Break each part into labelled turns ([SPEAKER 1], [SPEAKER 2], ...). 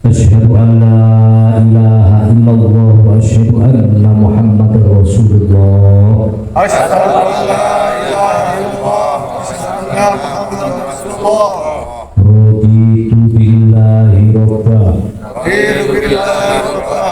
[SPEAKER 1] Asyhadu an la ilaha illallah wa asyhadu anna Muhammadar Rasulullah.
[SPEAKER 2] Asyhadu an la ilaha illallah wa asyhadu anna Muhammadar Rasulullah.
[SPEAKER 1] Raditu billahi rabba
[SPEAKER 2] Raditu billahi rabba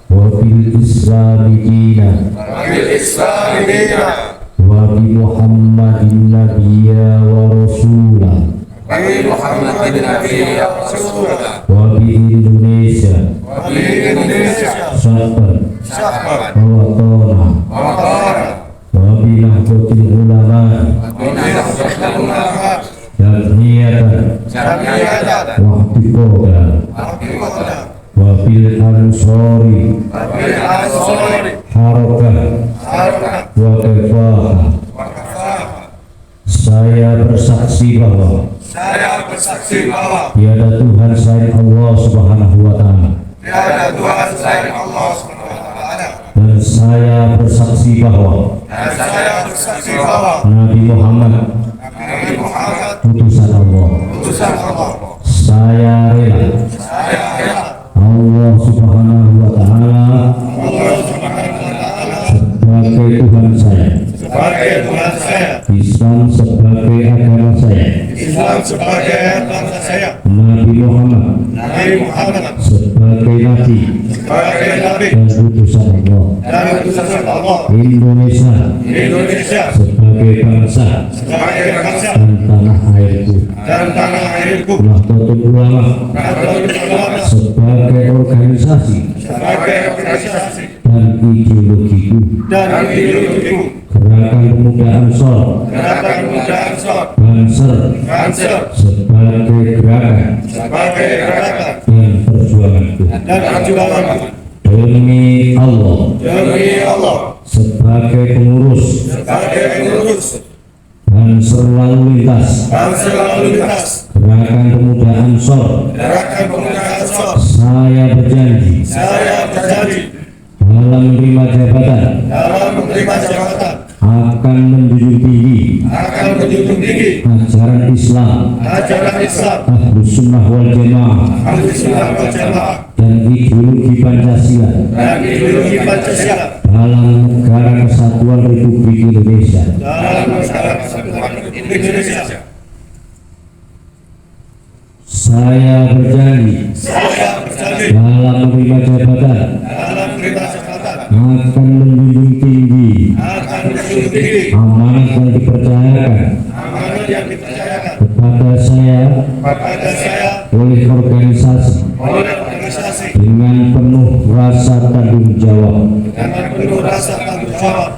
[SPEAKER 1] wa bil islami dinan
[SPEAKER 2] wa bil islami dinan
[SPEAKER 1] wa bi Muhammadin nabiyya wa rasulah
[SPEAKER 2] wa bi Muhammadin nabiyya wa rasulah
[SPEAKER 1] wa bi Indonesia
[SPEAKER 2] wa bi Indonesia
[SPEAKER 1] sahabat
[SPEAKER 2] syahban
[SPEAKER 1] wa watana
[SPEAKER 2] wa watana
[SPEAKER 1] wa bi nahdlatul ulama
[SPEAKER 2] wa bi nahdlatul ulama
[SPEAKER 1] jamiyatan
[SPEAKER 2] jamiyatan
[SPEAKER 1] wa ihtiqadan
[SPEAKER 2] wa ihtiqadan
[SPEAKER 1] wa bil ansori
[SPEAKER 2] wa bil ansari
[SPEAKER 1] harakah
[SPEAKER 2] harakah
[SPEAKER 1] wa kifah.
[SPEAKER 2] wa kafah.
[SPEAKER 1] Saya bersaksi bahwa
[SPEAKER 2] Saya bersaksi bahwa
[SPEAKER 1] tiada Tuhan selain Allah Subhanahu wa taala,
[SPEAKER 2] tiada Tuhan selain Allah Subhanahu wa taala,
[SPEAKER 1] dan saya bersaksi bahwa
[SPEAKER 2] dan saya bersaksi bahwa
[SPEAKER 1] Nabi Muhammad
[SPEAKER 2] Nabi Muhammad
[SPEAKER 1] utusan Allah.
[SPEAKER 2] utusan Allah.
[SPEAKER 1] Saya rela
[SPEAKER 2] Saya rela
[SPEAKER 1] Allah Subhanahu wa taala
[SPEAKER 2] Allah Subhanahu wa taala
[SPEAKER 1] sebagai Tuhan saya,
[SPEAKER 2] sebagai Tuhan saya,
[SPEAKER 1] Islam sebagai agama saya,
[SPEAKER 2] Islam sebagai agama saya,
[SPEAKER 1] Nabi Muhammad
[SPEAKER 2] Nabi Muhammad
[SPEAKER 1] sebagai Nabi
[SPEAKER 2] sebagai Nabi
[SPEAKER 1] dan utusan Allah,
[SPEAKER 2] dan utusan Allah.
[SPEAKER 1] Indonesia
[SPEAKER 2] Indonesia
[SPEAKER 1] sebagai bangsa
[SPEAKER 2] sebagai bangsa
[SPEAKER 1] dan tanah airku,
[SPEAKER 2] dan tanah airku,
[SPEAKER 1] Nahdlatul Ulama
[SPEAKER 2] Nahdlatul Ulama
[SPEAKER 1] sebagai organisasi
[SPEAKER 2] sebagai organisasi
[SPEAKER 1] dan ideologiku,
[SPEAKER 2] dan ideologiku,
[SPEAKER 1] Gerakan Pemuda Ansor
[SPEAKER 2] Gerakan Pemuda Ansor
[SPEAKER 1] Banser
[SPEAKER 2] Banser
[SPEAKER 1] sebagai gerakan
[SPEAKER 2] sebagai gerakan
[SPEAKER 1] dan perjuanganku
[SPEAKER 2] dan perjuanganku
[SPEAKER 1] demi Allah,
[SPEAKER 2] demi Allah
[SPEAKER 1] sebagai pengurus
[SPEAKER 2] sebagai pengurus
[SPEAKER 1] Banser lalu lintas
[SPEAKER 2] Banser lalu lintas
[SPEAKER 1] Gerakan Pemuda Ansor.
[SPEAKER 2] Gerakan Pemuda Ansor.
[SPEAKER 1] Saya berjanji
[SPEAKER 2] Saya berjanji
[SPEAKER 1] dalam menerima jabatan
[SPEAKER 2] dalam menerima jabatan
[SPEAKER 1] akan menjunjung tinggi
[SPEAKER 2] akan menjunjung tinggi
[SPEAKER 1] ajaran Islam,
[SPEAKER 2] ajaran Islam,
[SPEAKER 1] Ahlus Sunnah wal Jamaah,
[SPEAKER 2] Ahlus Sunnah wal Jamaah,
[SPEAKER 1] dan ideologi Pancasila
[SPEAKER 2] dan ideologi Pancasila
[SPEAKER 1] dalam negara kesatuan Republik Indonesia.
[SPEAKER 2] dalam masyarakat kesatuan Indonesia.
[SPEAKER 1] Saya berjanji
[SPEAKER 2] Saya berjanji
[SPEAKER 1] dalam menerima jabatan
[SPEAKER 2] dalam menerima jabatan
[SPEAKER 1] akan menjunjung tinggi
[SPEAKER 2] akan menjunjung tinggi
[SPEAKER 1] amanat yang dipercayakan
[SPEAKER 2] amanat yang dipercayakan
[SPEAKER 1] kepada saya
[SPEAKER 2] kepada saya
[SPEAKER 1] oleh organisasi
[SPEAKER 2] oleh organisasi
[SPEAKER 1] dengan penuh rasa tanggung jawab.
[SPEAKER 2] dengan penuh rasa tanggung jawab.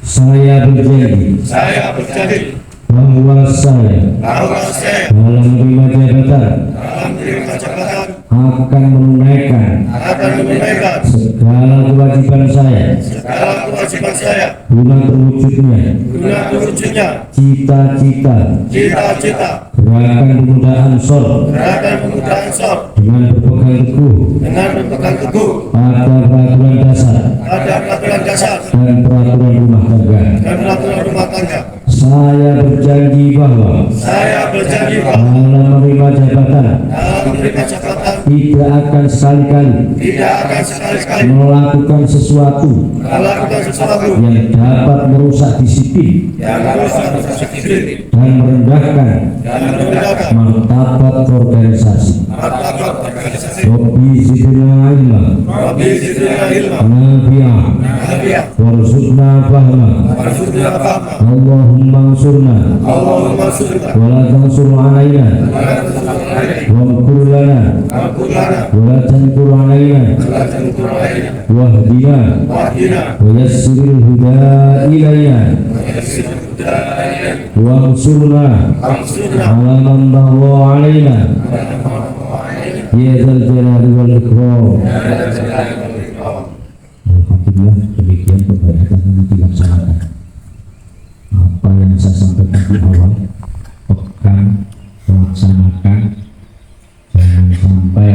[SPEAKER 1] Saya berjanji
[SPEAKER 2] Saya berjanji
[SPEAKER 1] bahwa saya
[SPEAKER 2] bahwa saya
[SPEAKER 1] dalam menerima jabatan
[SPEAKER 2] dalam menerima jabatan
[SPEAKER 1] akan menunaikan
[SPEAKER 2] akan menunaikan
[SPEAKER 1] segala kewajiban saya
[SPEAKER 2] segala kewajiban saya
[SPEAKER 1] guna terwujudnya
[SPEAKER 2] guna terwujudnya
[SPEAKER 1] cita-cita
[SPEAKER 2] cita-cita
[SPEAKER 1] Gerakan Pemuda Ansor
[SPEAKER 2] Gerakan Pemuda Ansor
[SPEAKER 1] dengan berpegang teguh
[SPEAKER 2] dengan berpegang teguh
[SPEAKER 1] pada peraturan dasar
[SPEAKER 2] pada peraturan dasar
[SPEAKER 1] dan peraturan rumah tangga.
[SPEAKER 2] dan peraturan rumah tangga.
[SPEAKER 1] Saya berjanji bahwa
[SPEAKER 2] Saya berjanji bahwa
[SPEAKER 1] dalam menerima jabatan
[SPEAKER 2] dalam menerima jabatan
[SPEAKER 1] tidak akan sekali-kali
[SPEAKER 2] tidak akan sekali-kali
[SPEAKER 1] melakukan sesuatu
[SPEAKER 2] melakukan sesuatu
[SPEAKER 1] yang dapat merusak disiplin
[SPEAKER 2] yang merusak disiplin
[SPEAKER 1] dan merendahkan
[SPEAKER 2] dan merendahkan
[SPEAKER 1] martabat organisasi.
[SPEAKER 2] martabat organisasi.
[SPEAKER 1] Rabbi zidna ilma
[SPEAKER 2] Rabbi zidna ilma
[SPEAKER 1] nafi'ah
[SPEAKER 2] nafi'ah
[SPEAKER 1] warzuqna fahma
[SPEAKER 2] warzuqna fahma.
[SPEAKER 1] Allahumma ansurna
[SPEAKER 2] Allahumma surna
[SPEAKER 1] wa la tansur alaina
[SPEAKER 2] wa la tansur alaina
[SPEAKER 1] wamkur lana
[SPEAKER 2] wa qul lana
[SPEAKER 1] wa la tankur alaina
[SPEAKER 2] wa la tankur alaina
[SPEAKER 1] wahdina
[SPEAKER 2] wahdina
[SPEAKER 1] wa yassiril huda ilayna
[SPEAKER 2] wa yassir hudana
[SPEAKER 1] wansurna
[SPEAKER 2] wansurna
[SPEAKER 1] ala man bagha alaina ya dzal jalali wal ikram. Alhamdulillah, demikian pembahasan yang dilaksanakan. Apa yang saya sampaikan di awal, pegang, laksanakan, jangan sampai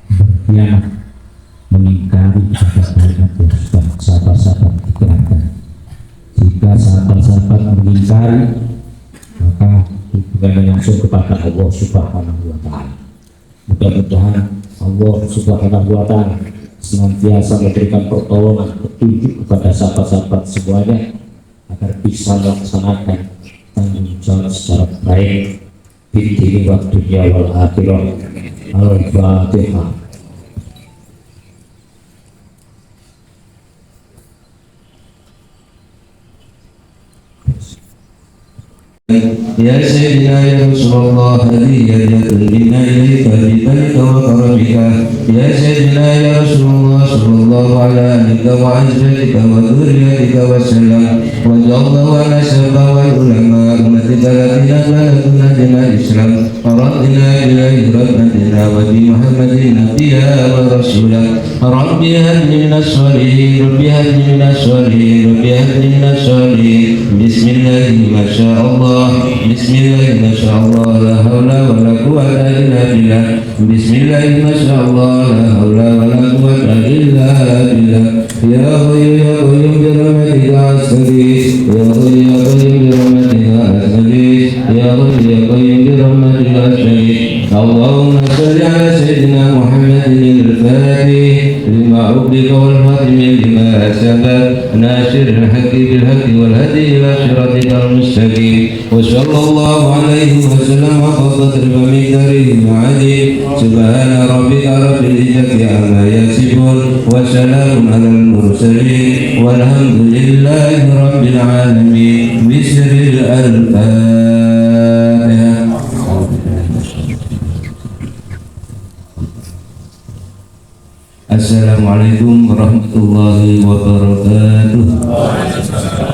[SPEAKER 1] berkhianat, mengingkari ibadah dan sahabat-sahabat dikerahkan. Jika sahabat-sahabat mengingkari, maka hubungannya langsung kepada Allah Subhanahu wa Ta'ala. Mudah-mudahan Allah Subhanahu wa Ta'ala senantiasa memberikan pertolongan petunjuk kepada sahabat-sahabat semuanya agar bisa melaksanakan tanggung jawab secara baik di dini wa dunya wal akhirah. Al-Fatihah.
[SPEAKER 3] يا سيدنا يا رسول الله هدية منا إليك بمنك وكرمك يا سيدنا يا رسول الله صلى الله على آلك وعزتك وذريتك وسلم وجعل الله ونسب والعلماء أمتك الذين بلغنا دين الإسلام وربنا إليه رحمتنا وبمحمد نبيا ورسولا ربي هب لي من الصالحين ربي هب لي من الصالحين ربي هب لي من الصالحين بسم الله ما شاء الله بسم الله ما شاء الله لا حول ولا قوة إلا بالله بسم الله ما شاء الله لا حول ولا قوة إلا بالله يا حي يا قيوم برحمتك أستغيث يا حي يا قيوم برحمتك أستغيث يا حي يا قيوم برحمتك أستغيث اللهم صل على سيدنا محمد الفاتح لما أغلق والخاتم لما سبق ناصر الحق بالحق والهدي إلى صراطك المستقيم وصلى الله عليه وسلم وقدر بمقداره العظيم سبحان ربك رب العزة عما يصفون وسلام على المرسلين والحمد لله رب العالمين بسر الفاتحة. Assalamualaikum warahmatullahi wabarakatuh.